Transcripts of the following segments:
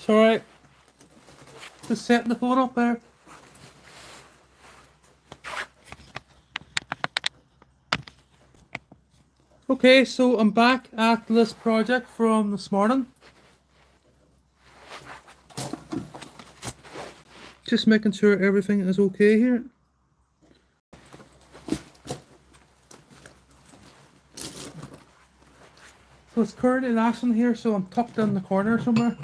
Alright, just setting the phone up there. Okay, so I'm back at this project from this morning. Just making sure everything is okay here. So it's currently in action here, so I'm tucked in the corner somewhere.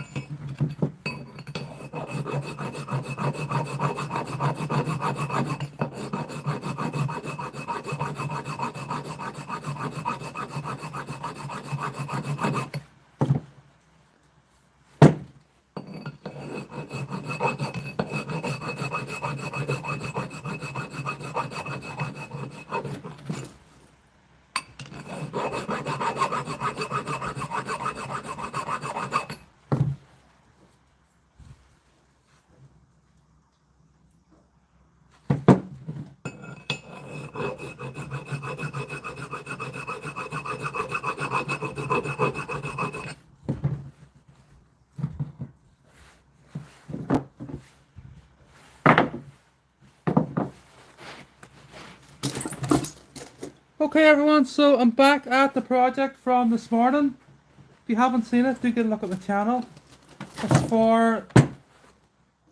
Okay everyone, so I'm back at the project from this morning. If you haven't seen it, do get a look at the channel.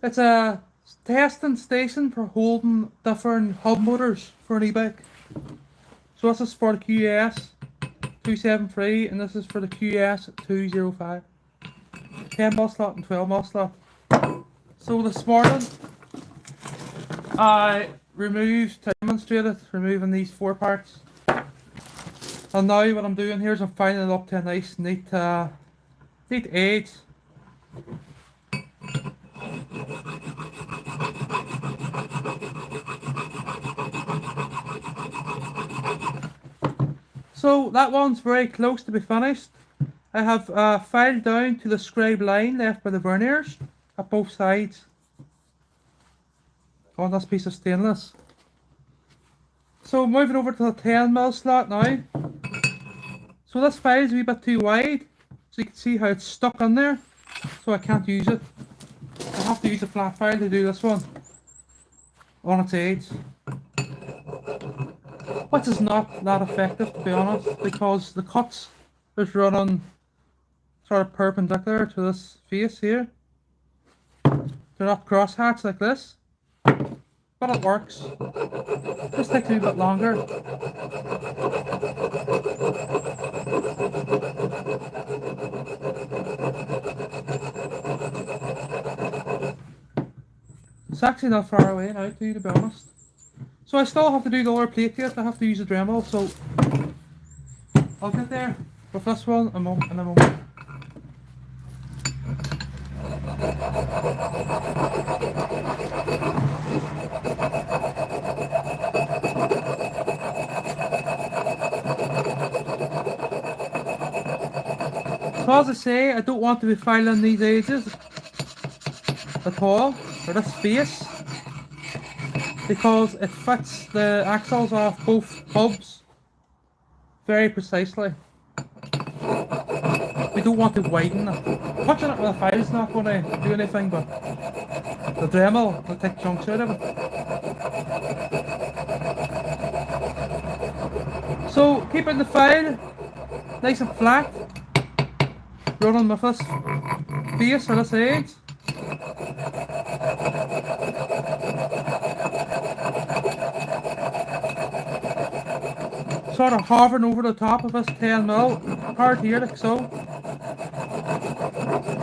It's a testing station for holding different hub motors for an e-bike. So this is for the QS273 and this is for the QS205. 10mm slot and 12mm slot. So this morning I demonstrated removing these 4 parts. And now what I'm doing here is I'm filing it up to a nice neat edge. So that one's very close to be finished. I have filed down to the scribe line left by the verniers at both sides on this piece of stainless. So moving over to the 10mm slot now. So this file is a wee bit too wide, so you can see how it's stuck on there, so I can't use it. I have to use a flat file to do this one on its edge, which is not that effective to be honest, because the cuts is running sort of perpendicular to this face here. They're not cross hatched like this, but it works. Just takes a wee bit longer. It's actually not far away now too, to be honest. So I still have to do the lower plate yet, I have to use a Dremel, so I'll get there with this one in a moment. So as I say, I don't want to be filing these edges at all, or this face, because it fits the axles off both hubs very precisely. We don't want to widen it. Touching it with a file is not going to do anything, but the Dremel will take chunks out of it. So keeping the file nice and flat, running with this face or this edge. Sort of hovering over the top of this 10mm part here, like so.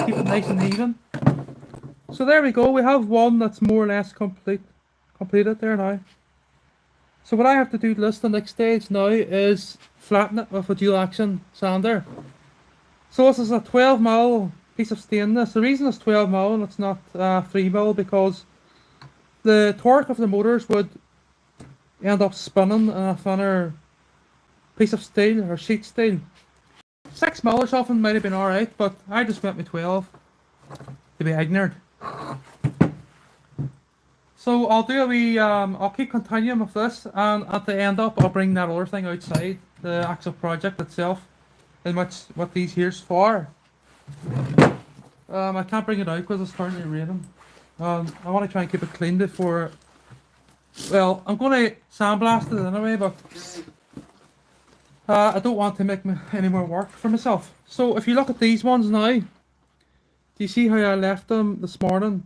Keep it nice and even. So there we go, we have one that's more or less completed there now. So what I have to do to this, the next stage now, is flatten it with a dual action sander. So this is a 12mm piece of stainless. The reason it's 12mm and it's not 3mm because the torque of the motors would end up spinning in a thinner piece of steel or sheet steel. 6mm or something might have been alright, but I just went with 12 to be ignorant. So I'll do a wee, I'll keep continuing with this, and at the end up I'll bring that other thing outside, the actual project itself, in which what these here's for. I can't bring it out because it's currently raining. I want to try and keep it clean before, well, I'm going to sandblast it anyway, but I don't want to make any more work for myself. So if you look at these ones now, do you see how I left them this morning?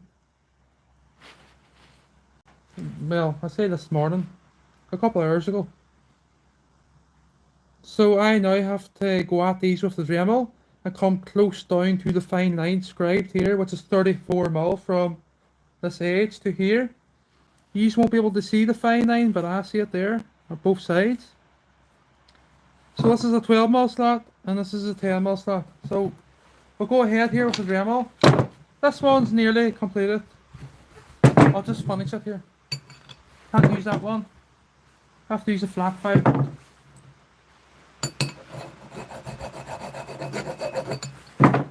Well, I say this morning, a couple of hours ago. So I now have to go at these with the Dremel and come close down to the fine line scribed here, which is 34mm from this edge to here. You just won't be able to see the fine line, but I see it there on both sides. So this is a 12mm slot and this is a 10mm slot. So we'll go ahead here with the Dremel. This one's nearly completed. I'll just finish it here. Can't use that one. Have to use a flat file.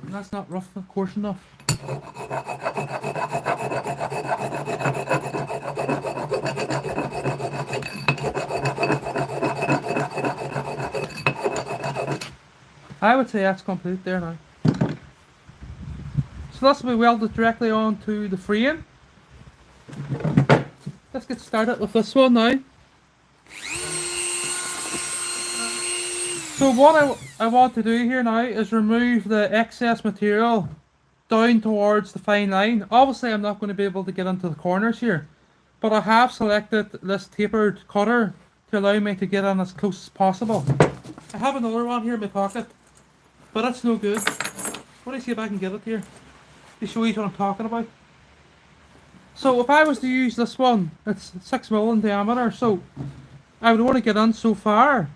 That's not rough, coarse enough. I would say that's complete there now. So this will be welded directly onto the frame. Let's get started with this one now. So what I want to do here now is remove the excess material down towards the fine line. Obviously I'm not going to be able to get into the corners here, but I have selected this tapered cutter to allow me to get in as close as possible. I have another one here in my pocket, but that's no good. Let me see if I can get it here to show you what I'm talking about. So if I was to use this one, it's 6mm in diameter, so I would want to get in so far.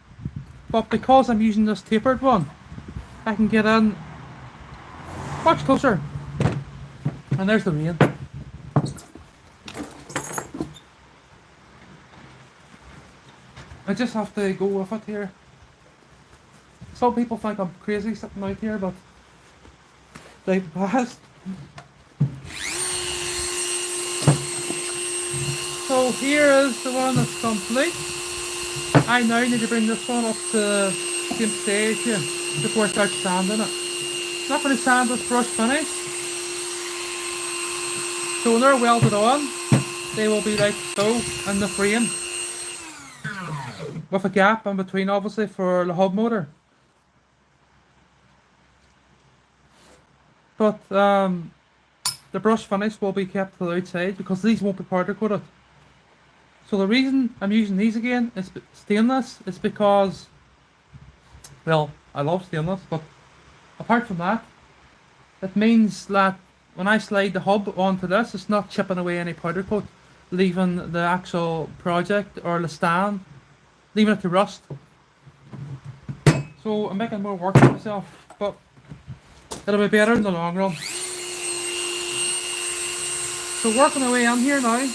But because I'm using this tapered one, I can get in much closer. And there's the rain. I just have to go with it here. Some people think I'm crazy sitting out here, but they've passed. So here is the one that's complete. I now need to bring this one up to the same stage here before I start sanding it. I'm not going to sand this brush finish. So when they're welded on, they will be like so in the frame. With a gap in between obviously for the hub motor. But the brush finish will be kept to the outside because these won't be powder coated. So the reason I'm using these again is stainless is because, well, I love stainless, but apart from that, it means that when I slide the hub onto this, it's not chipping away any powder coat, leaving the actual project or the stand, leaving it to rust. So I'm making more work for myself, but it'll be better in the long run. So working away in here now.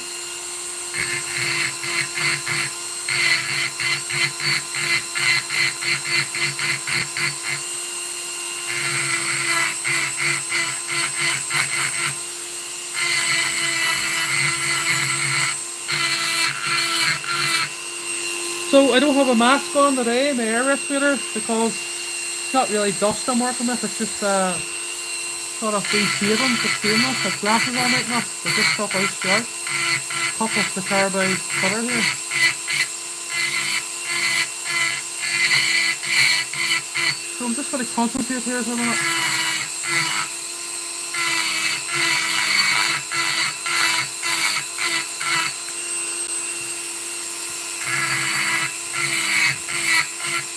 So I don't have a mask on today, my air respirator, because it's not really dust I'm working with, it's just sort of free shaving, but stainless, with glasses on right now, they just pop out short. Top of the carbide cutter here. So I'm just going to concentrate here for a minute.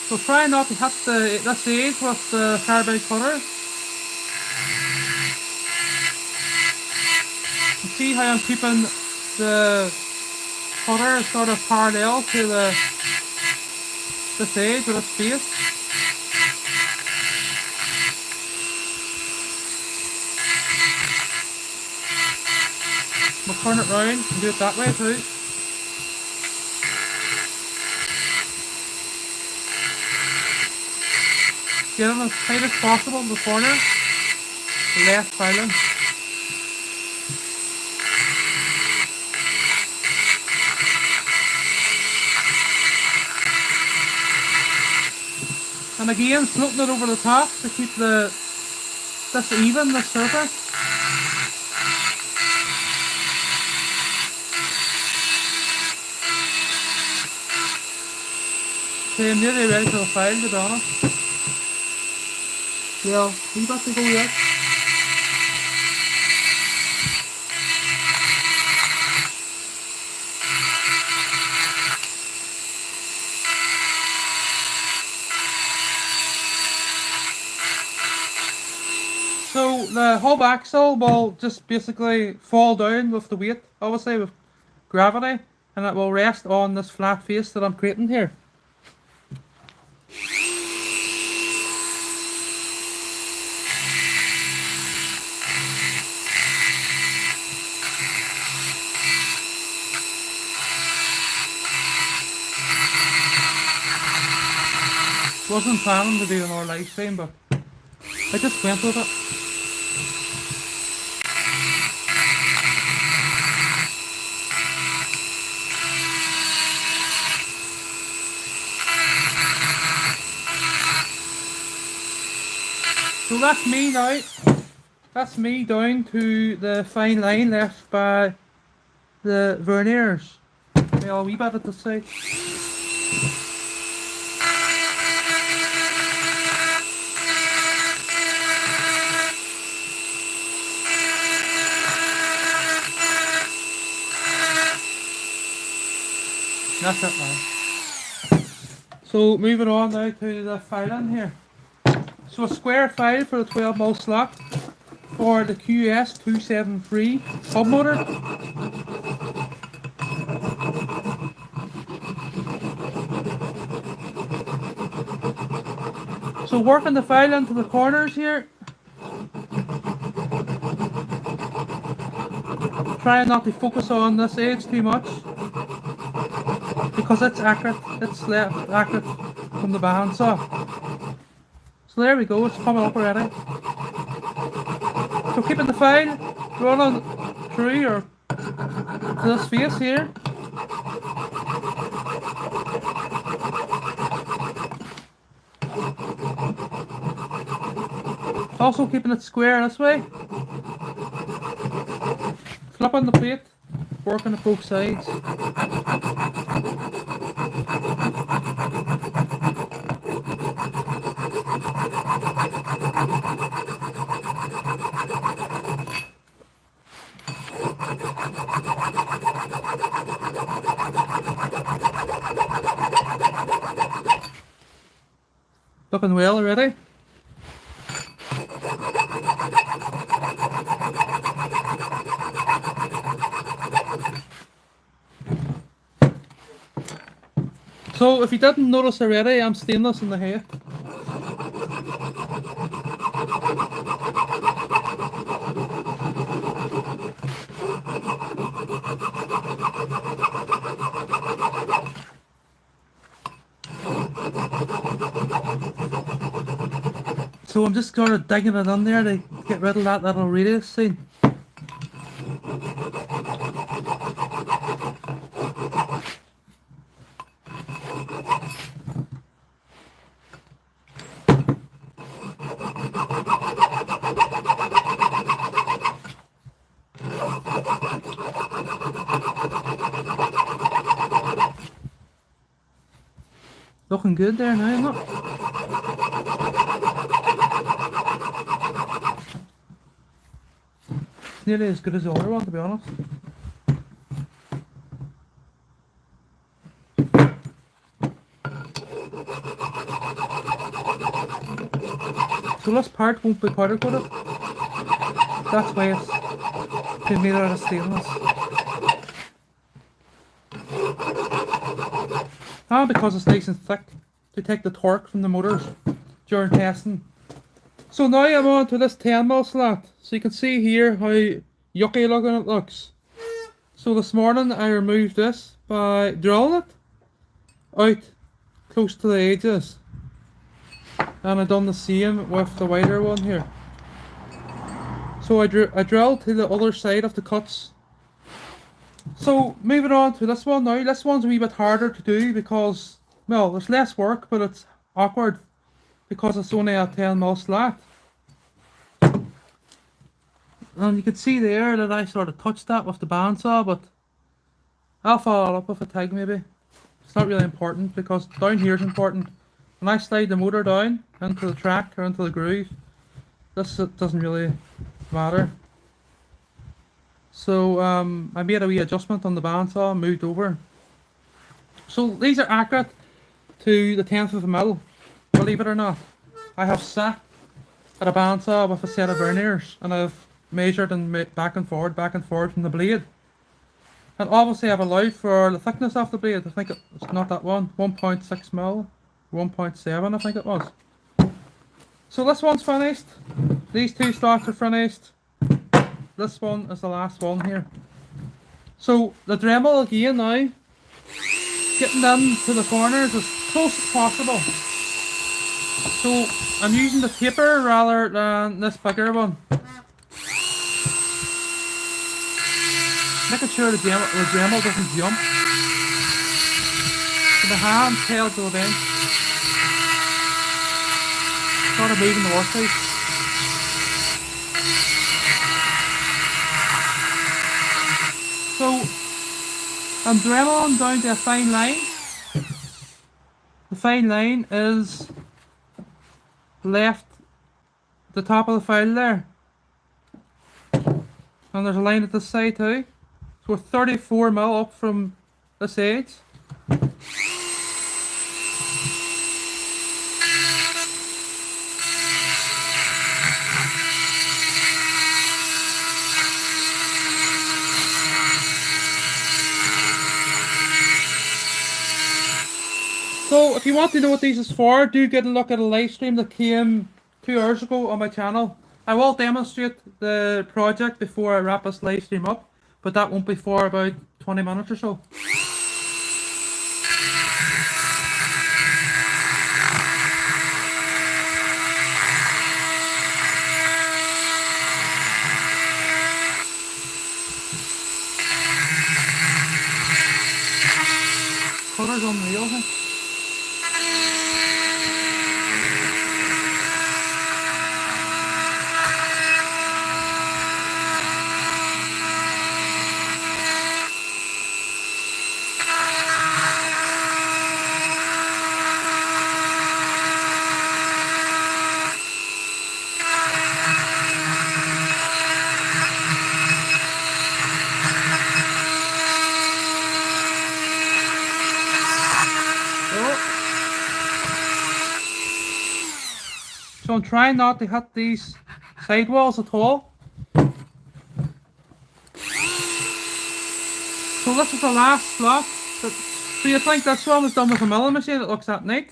So try not to hit this edge with the carbide cutter. You see how I'm keeping the cutter sort of parallel to this edge with its face. We'll turn it round and do it that way too. Get it as tight as possible in the corner, less filing. And again, floating it over the top to keep this even, the surface. Okay, I'm nearly ready for the file, to be honest. Yeah, we got to go yet. So the hub axle will just basically fall down with the weight, obviously with gravity, and it will rest on this flat face that I'm creating here. Wasn't planning to do another live stream, but I just went with it. So that's me now. That's me down to the fine line left by the verniers. Well, a wee bit at the side. That's it now. So moving on now to the filing here. So a square file for the 12mm slot for the QS273 hub motor. So working the file into the corners here. Trying not to focus on this edge too much, because it's accurate, it's left accurate from the bandsaw. So there we go, it's coming up already. So keeping the file running through or to this face here. Also keeping it square this way. Flipping the plate, working at both sides. Looking well already. So if you didn't notice already, I'm stainless in the head. So I'm just sort of digging it in there to get rid of that little radius seam. Looking good there now, isn't it? It's nearly as good as the other one, to be honest. So this part won't be powder coated. That's why it's been made out of stainless. and because it's nice and thick to take the torque from the motors during testing. So now I'm on to this 10mm slot. So you can see here how yucky looking it looks. So this morning I removed this by drilling it out close to the edges. And I've done the same with the wider one here. So I drilled to the other side of the cuts. So moving on to this one now. This one's a wee bit harder to do because, well, there's less work, but it's awkward because it's only a 10mm slot. And you can see there that I sort of touched that with the bandsaw, but I'll follow up with a TIG maybe. It's not really important because down here is important. When I slide the motor down into the track or into the groove, this doesn't really matter. So I made a wee adjustment on the bandsaw, moved over. So these are accurate to the 10th of a mil, believe it or not. I have sat at a bandsaw with a set of verniers and I've measured and back and forward from the blade. And obviously I've allowed for the thickness of the blade. I think it's not that one, 1.6 mil, 1.7 I think it was. So this one's finished. These two slots are finished. This one is the last one here. So the Dremel again now, getting them to the corners as close as possible. So I'm using the taper rather than this bigger one. Making sure the Dremel doesn't jump. So the hand held to the bench. Sort of moving the workpiece. So I'm Dremeling down to a fine line. The fine line is left the top of the file there. And there's a line at this side too. So we're 34mm up from this edge. So if you want to know what these is for, do get a look at a live stream that came 2 hours ago on my channel. I will demonstrate the project before I wrap this live stream up, but that won't be for about 20 minutes or so. Colour's unreal, huh? So I'm trying not to hit these sidewalls at all. So this is the last slot. So you think this one was done with a milling machine? It looks that neat.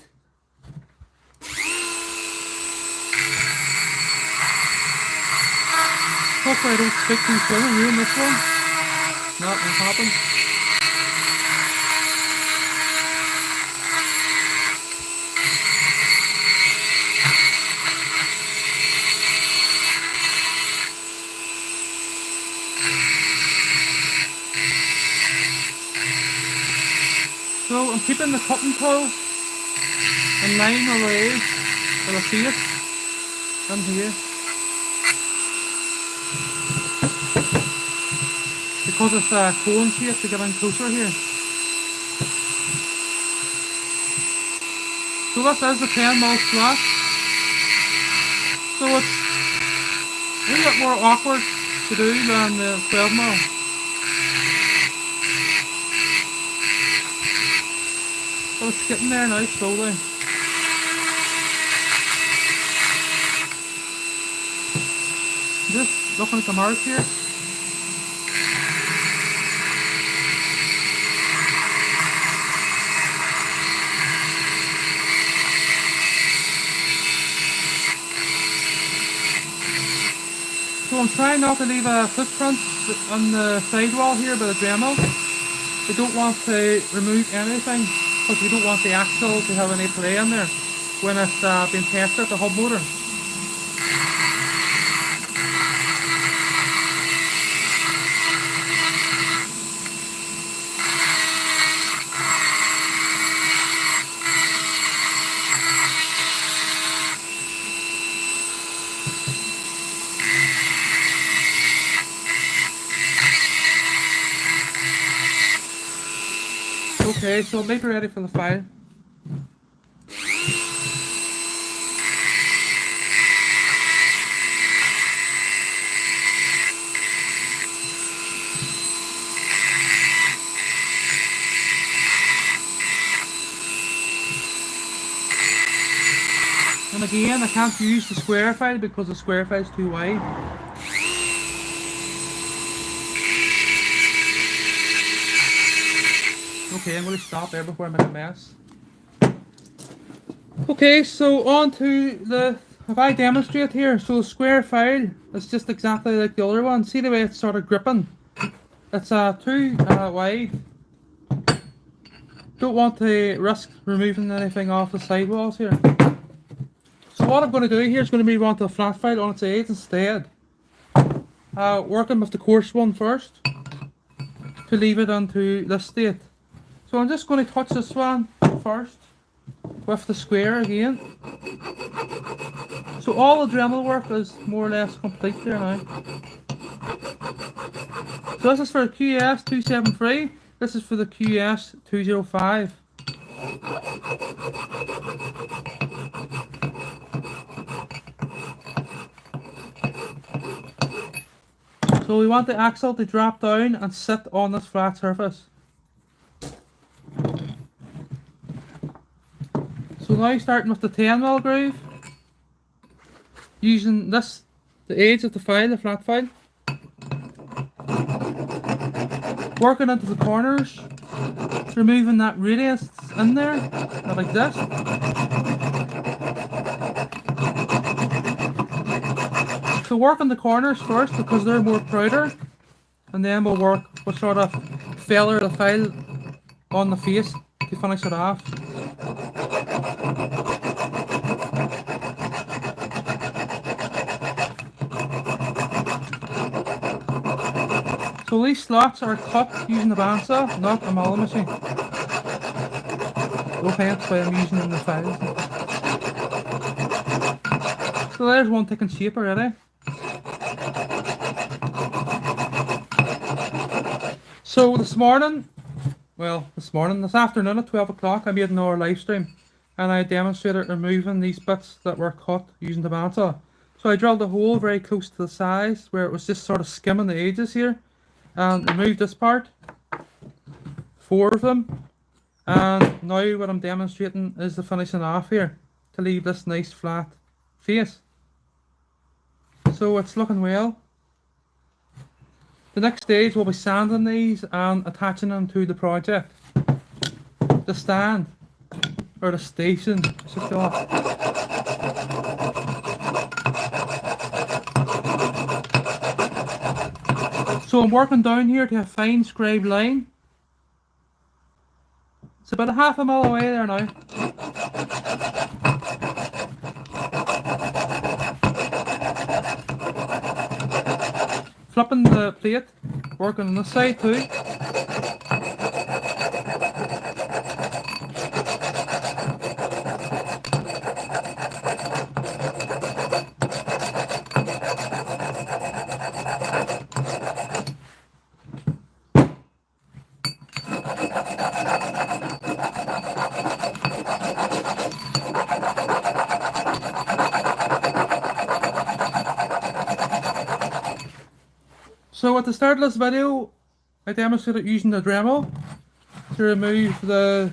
Hopefully I don't stick too soon and ruin this one. No, it won't happen. So I'm keeping the cutting tool in line with the edge of the face in here. Because it's a cone shape to get in closer here. So this is the 10mm slot. So it's a little bit more awkward to do than the 12mm. So it's getting there now slowly. Just looking at the mark here. So I'm trying not to leave a footprint on the sidewall here by the Dremel. We don't want to remove anything because we don't want the axle to have any play in there when it's being tested, the hub motor. Okay, so make it ready for the file. And again, I can't use the square file because the square file is too wide. Okay, I'm going to stop there before I make a mess. Okay, so on to the, if I demonstrate here, so the square file is just exactly like the other one. See the way it's sort of gripping? It's too wide. Don't want to risk removing anything off the sidewalls here. So what I'm going to do here is going to move on to the flat file on its edge instead. Working with the coarse one first to leave it onto this state. So I'm just going to touch this one first with the square again. So all the Dremel work is more or less complete there now. So this is for the QS273, this is for the QS205. So we want the axle to drop down and sit on this flat surface. So now starting with the 10mm groove, using this, the edge of the file, the flat file, working into the corners, removing that radius in there, like this. So work on the corners first because they're more prouder, and then we'll sort of feather the file on the face to finish it off. So these slots are cut using the bandsaw, not a milling machine. Okay, that's why I'm using the files. So there's one taking shape already. So this afternoon at 12 o'clock, I made another live stream and I demonstrated removing these bits that were cut using the bandsaw. So I drilled a hole very close to the size where it was just sort of skimming the edges here and removed this part, 4 of them, and now what I'm demonstrating is the finishing off here to leave this nice flat face. So it's looking well. The next stage will be sanding these and attaching them to the project. The stand, or the station, I should call it. So I'm working down here to a fine scribed line. It's about a half a mile away there now. Flipping the plate, working on this side too. So at the start of this video, I demonstrated using the Dremel to remove the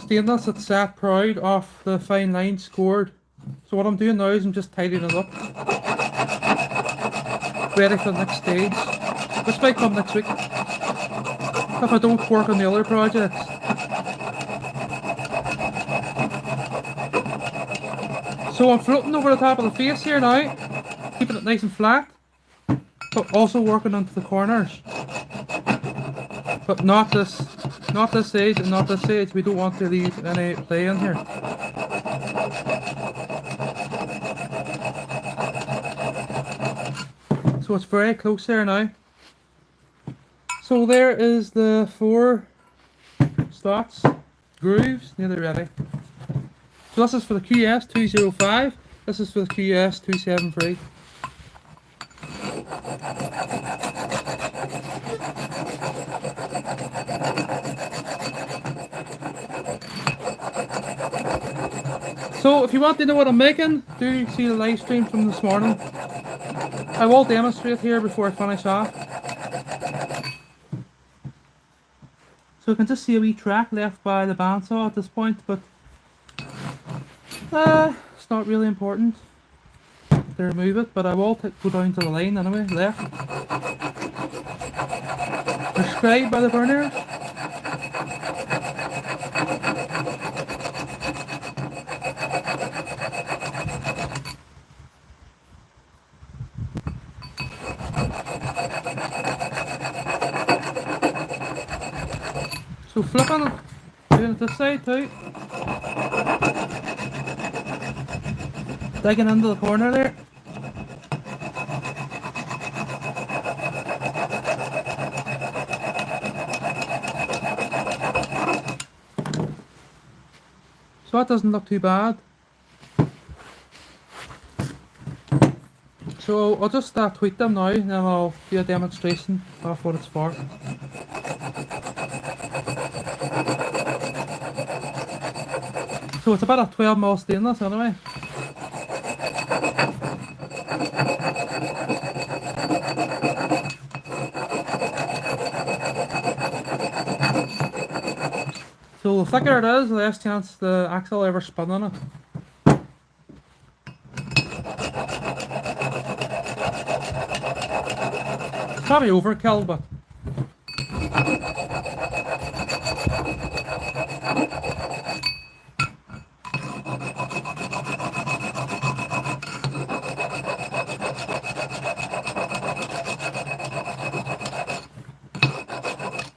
stainless that sat proud off the fine line scored. So what I'm doing now is I'm just tidying it up, ready for the next stage, which might come next week if I don't work on the other projects. So I'm floating over the top of the face here now, keeping it nice and flat. but also working onto the corners. But not this edge and not this edge. We don't want to leave any play in here. So it's very close there now. So there is the 4 slots, grooves, nearly ready. So this is for the QS205, this is for the QS273. So if you want to know what I'm making, do see the live stream from this morning. I will demonstrate here before I finish off. So you can just see a wee track left by the bandsaw at this point, but it's not really important to remove it, but I will go down to the line anyway, left. Prescribed by the burners. So flipping it, doing it this side too. Digging into the corner there. So that doesn't look too bad. So I'll just tweak them now and then I'll do a demonstration of what it's for. So it's about a 12mm stainless anyway. So the thicker it is, the less chance the axle ever spin on it. It's probably overkill, but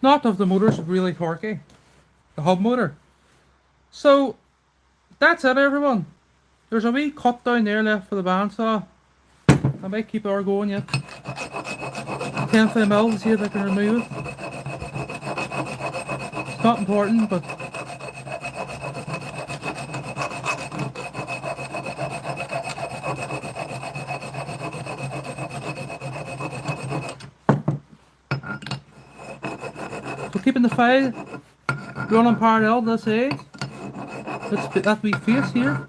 not if the motor's really torquey. The hub motor. So that's it, everyone. There's a wee cut down there left for the bandsaw. I might keep our going yet. 10mm to see if I can remove it. It's not important, but so keeping the file running parallel to this edge. That wee face here.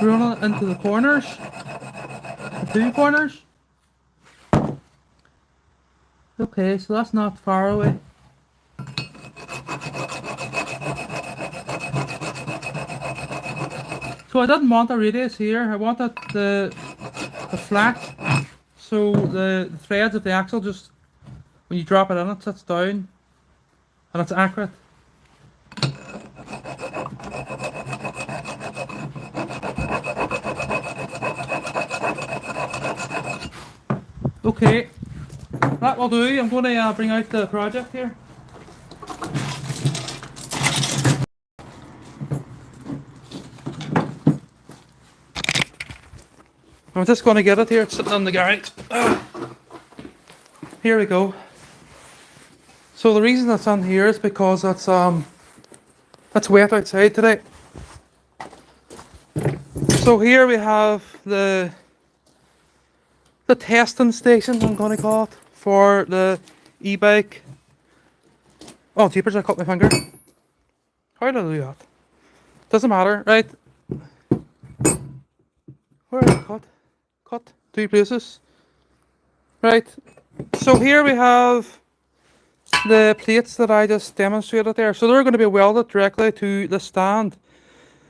Run it into the corners. The 2 corners. Okay, so that's not far away. So I didn't want a radius here. I wanted the flat. So the threads of the axle just, when you drop it in, it sits down and it's accurate. Okay, that will do. I'm going to bring out the project here. I'm just going to get it here. It's sitting in the garage. Here we go. So the reason it's on here is because it's wet outside today. So here we have the testing station, I'm going to call it, for the e-bike. Oh jeepers, I cut my finger. How did I do that? Doesn't matter, right? Where is it cut? Cut 2 places. Right, so here we have the plates that I just demonstrated there. So they're going to be welded directly to the stand.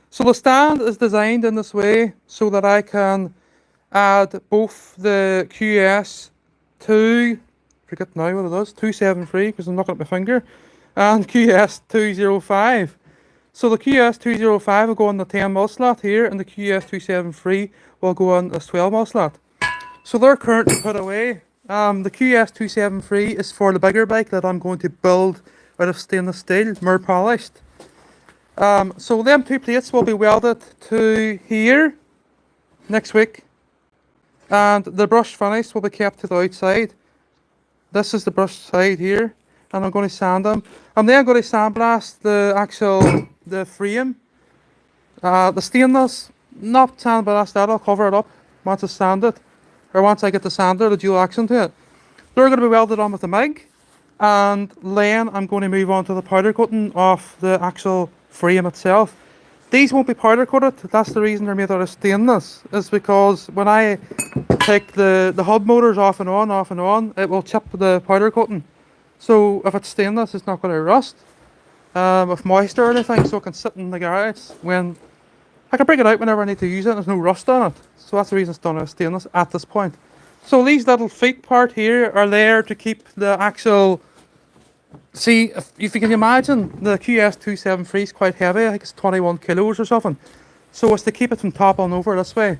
So the stand is designed in this way so that I can add both the QS2, forget now what it is, 273 because I'm looking at my finger, and QS205. So the QS205 will go on the 10mm slot here, and the QS273 will go on this 12mm slot. So they're currently put away. The QS273 is for the bigger bike that I'm going to build out of stainless steel, more polished. So them two plates will be welded to here next week, and the brush finish will be kept to the outside. This is the brush side here, and I'm going to sand them. I'm then going to sandblast the frame. The stainless, not sandblast that, I'll cover it up once it's sanded, or once I get the sander, the dual action to it. They're going to be welded on with the MIG, and then I'm going to move on to the powder coating of the actual frame itself. These won't be powder coated. That's the reason they're made out of stainless, is because when I take the hub motors off and on, it will chip the powder coating. So if it's stainless, it's not going to rust with moisture or anything, so it can sit in the garage when I can bring it out whenever I need to use it. There's no rust on it, so that's the reason it's done out of stainless at this point. So these little feet part here are there to keep the actual. See, if you can imagine, the QS273 is quite heavy. I think it's 21 kilos or something. So it's to keep it from toppling over this way.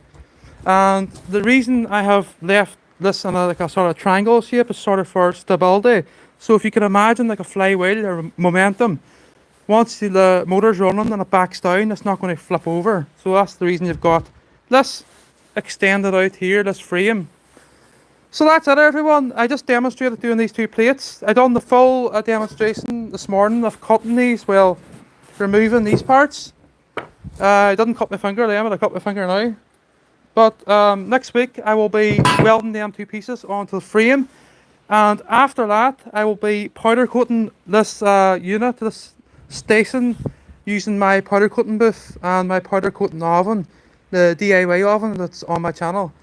And the reason I have left this in like a sort of triangle shape is sort of for stability. So if you can imagine like a flywheel or momentum, once the motor's running and it backs down, it's not going to flip over. So that's the reason you've got this extended out here, this frame. So that's it, everyone. I just demonstrated doing these two plates. I done the full demonstration this morning of cutting these, well, removing these parts. I didn't cut my finger then, but I cut my finger now. But next week I will be welding them two pieces onto the frame, and after that I will be powder coating this unit, this station, using my powder coating booth and my powder coating oven, the DIY oven that's on my channel.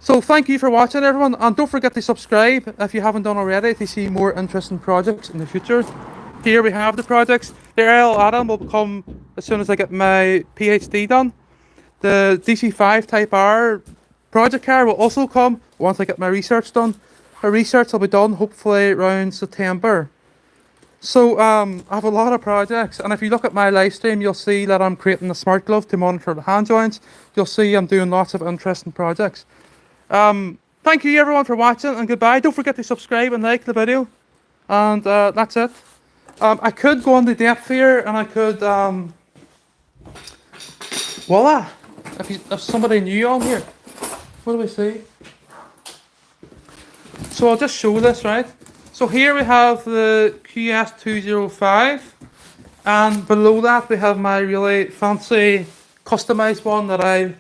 So thank you for watching, everyone, and don't forget to subscribe if you haven't done already to see more interesting projects in the future. Here we have the projects. The Aerial Atom will come as soon as I get my PhD done. The DC5 Type R project car will also come once I get my research done. My research will be done hopefully around September. So I have a lot of projects, and if you look at my live stream, you'll see that I'm creating a smart glove to monitor the hand joints. You'll see I'm doing lots of interesting projects. Thank you everyone for watching, and goodbye. Don't forget to subscribe and like the video, and that's it. I could go into depth here, and I could voila, if somebody new on here. What do we see? So I'll just show this, right? So here we have the QS205, and below that we have my really fancy customized one that I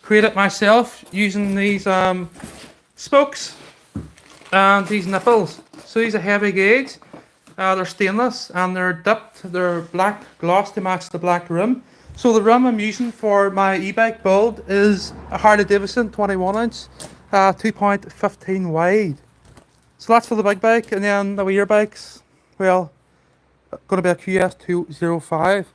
created myself using these spokes and these nipples. So these are heavy gauge. They're stainless and they're dipped. They're black gloss to match the black rim. So the rim I'm using for my e-bike build is a Harley Davidson 21-inch, 2.15 wide. So that's for the big bike, and then the wee bikes, well, going to be a QS205.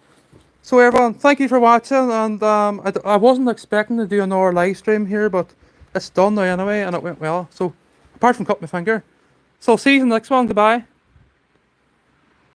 So everyone, thank you for watching, and I wasn't expecting to do another live stream here, but it's done now anyway, and it went well. So apart from cutting my finger. So see you in the next one, goodbye.